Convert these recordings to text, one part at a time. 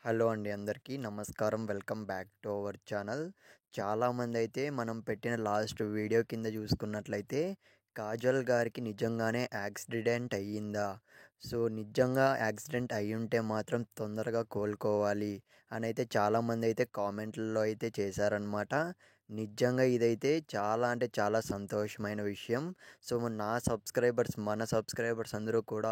Hello అండి అందరికీ నమస్కారం. Welcome back to our channel. చాలామంది అయితే మనం పెట్టిన లాస్ట్ వీడియో కింద చూసుకున్నట్లయితే కాజల్ గారికి నిజంగానే యాక్సిడెంట్ అయ్యిందా? సో నిజంగా యాక్సిడెంట్ అయ్యుంటే మాత్రం తొందరగా కోలుకోవాలి అని అయితే చాలామంది అయితే కామెంట్లలో అయితే చేశారనమాట. నిజంగా ఇదైతే చాలా అంటే చాలా సంతోషమైన విషయం. సో మన సబ్స్క్రైబర్స్ అందరూ కూడా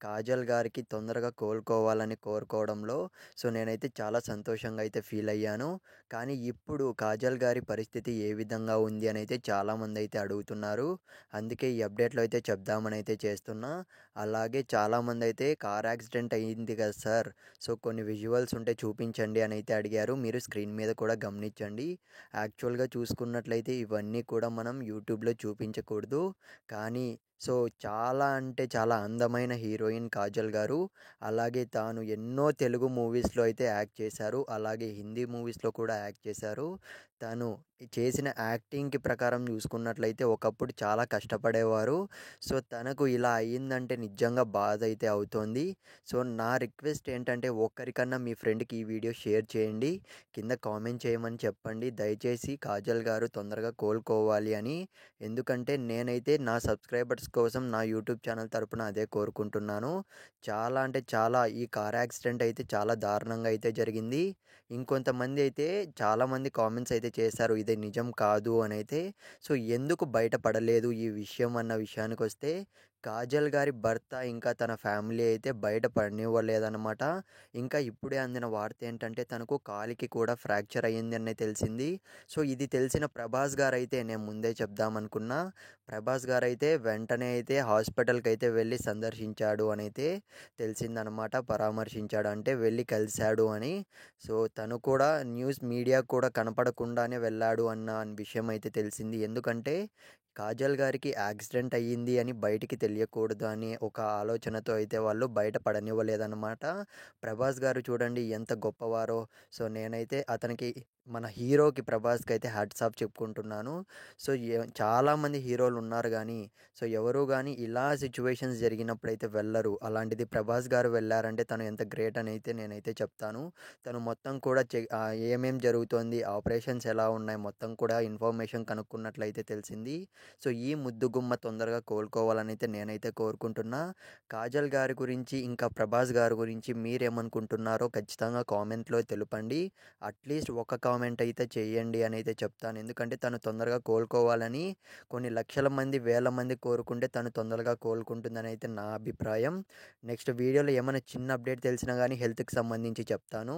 కాజల్ గారికి తొందరగా కోలుకోవాలని కోరుకోవడంలో సో నేనైతే చాలా సంతోషంగా అయితే ఫీల్ అయ్యాను. కానీ ఇప్పుడు కాజల్ గారి పరిస్థితి ఏ విధంగా ఉంది అని అయితే చాలామంది అయితే అడుగుతున్నారు. అందుకే ఈ అప్డేట్లో అయితే చెప్దామని అయితే చేస్తున్నా. అలాగే చాలామంది అయితే కార్ యాక్సిడెంట్ అయ్యింది కదా సార్, సో కొన్ని విజువల్స్ ఉంటే చూపించండి అని అయితే అడిగారు. మీరు స్క్రీన్ మీద కూడా గమనించండి. యాక్చువల్గా చూసుకున్నట్లయితే ఇవన్నీ కూడా మనం యూట్యూబ్లో చూపించకూడదు. కానీ సో చాలా అంటే చాలా అందమైన హీరోయిన్ కాజల్ గారు. అలాగే తాను ఎన్నో తెలుగు మూవీస్లో అయితే యాక్ట్ చేశారు, అలాగే హిందీ మూవీస్లో కూడా యాక్ట్ చేశారు. తను చేసిన యాక్టింగ్కి ప్రకారం చూసుకున్నట్లయితే ఒకప్పుడు చాలా కష్టపడేవారు. సో తనకు ఇలా అయ్యిందంటే నిజంగా బాధ అయితే అవుతోంది. సో నా రిక్వెస్ట్ ఏంటంటే ఒక్కరికన్నా మీ ఫ్రెండ్కి ఈ వీడియో షేర్ చేయండి, కింద కామెంట్ చేయమని చెప్పండి. దయచేసి కాజల్ గారు తొందరగా కోలుకోవాలి అని. ఎందుకంటే నేనైతే నా సబ్స్క్రైబర్స్ కోసం నా యూట్యూబ్ ఛానల్ తరపున అదే కోరుకుంటున్నాను. చాలా అంటే చాలా ఈ కార్ యాక్సిడెంట్ అయితే చాలా దారుణంగా అయితే జరిగింది. ఇంకొంతమంది అయితే చాలామంది కామెంట్స్ అయితే చేశారు ఇది నిజం కాదు అని అయితే. సో ఎందుకు బయటపడలేదు ఈ విషయం అన్న విషయానికి వస్తే, కాజల్ గారి భర్త ఇంకా తన ఫ్యామిలీ అయితే బయట పడనివ్వలేదన్నమాట. ఇంకా ఇప్పుడే అందిన వార్త ఏంటంటే తనకు కాలికి కూడా ఫ్రాక్చర్ అయ్యింది అని తెలిసింది. సో ఇది తెలిసిన ప్రభాస్ గారు అయితే నేను ముందే చెప్దామనుకున్నా. ప్రభాస్ గారు అయితే వెంటనే అయితే హాస్పిటల్కి అయితే వెళ్ళి సందర్శించాడు అని అయితే తెలిసిందనమాట. పరామర్శించాడు అంటే వెళ్ళి కలిశాడు అని. సో తను కూడా న్యూస్ మీడియా కూడా కనపడకుండానే వెళ్ళాడు అన్న విషయం అయితే తెలిసింది. ఎందుకంటే కాజల్ గారికి యాక్సిడెంట్ అయ్యింది అని బయటికి తెలియకూడదు అని ఒక ఆలోచనతో అయితే వాళ్ళు బయట పడనివ్వలేదన్నమాట. ప్రభాస్ గారు చూడండి ఎంత గొప్పవారో. సో నేనైతే అతనికి, మన హీరోకి ప్రభాస్కి అయితే హ్యాట్స్ ఆఫ్ చెప్పుకుంటున్నాను. సో చాలామంది హీరోలు ఉన్నారు కానీ సో ఎవరు కానీ ఇలా సిచ్యువేషన్స్ జరిగినప్పుడైతే వెళ్ళరు. అలాంటిది ప్రభాస్ గారు వెళ్ళారంటే తను ఎంత గ్రేట్ అని అయితే నేనైతే చెప్తాను. తను మొత్తం కూడా ఏమేం జరుగుతోంది, ఆపరేషన్స్ ఎలా ఉన్నాయి, మొత్తం కూడా ఇన్ఫర్మేషన్ కనుక్కున్నట్లయితే తెలిసింది. సో ఈ ముద్దుగుమ్మ తొందరగా కోలుకోవాలని అయితే నేనైతే కోరుకుంటున్నా. కాజల్ గారి గురించి ఇంకా ప్రభాస్ గారి గురించి మీరేమనుకుంటున్నారో ఖచ్చితంగా కామెంట్లో తెలుపండి. అట్లీస్ట్ ఒక కామెంట్ అయితే చేయండి అని అయితే చెప్తాను. ఎందుకంటే తను తొందరగా కోలుకోవాలని కొన్ని లక్షల మంది, వేల మంది కోరుకుంటే తను తొందరగా కోలుకుంటుందని అయితే నా అభిప్రాయం. నెక్స్ట్ వీడియోలో ఏమైనా చిన్న అప్డేట్ తెలిసినా కానీ హెల్త్కి సంబంధించి చెప్తాను.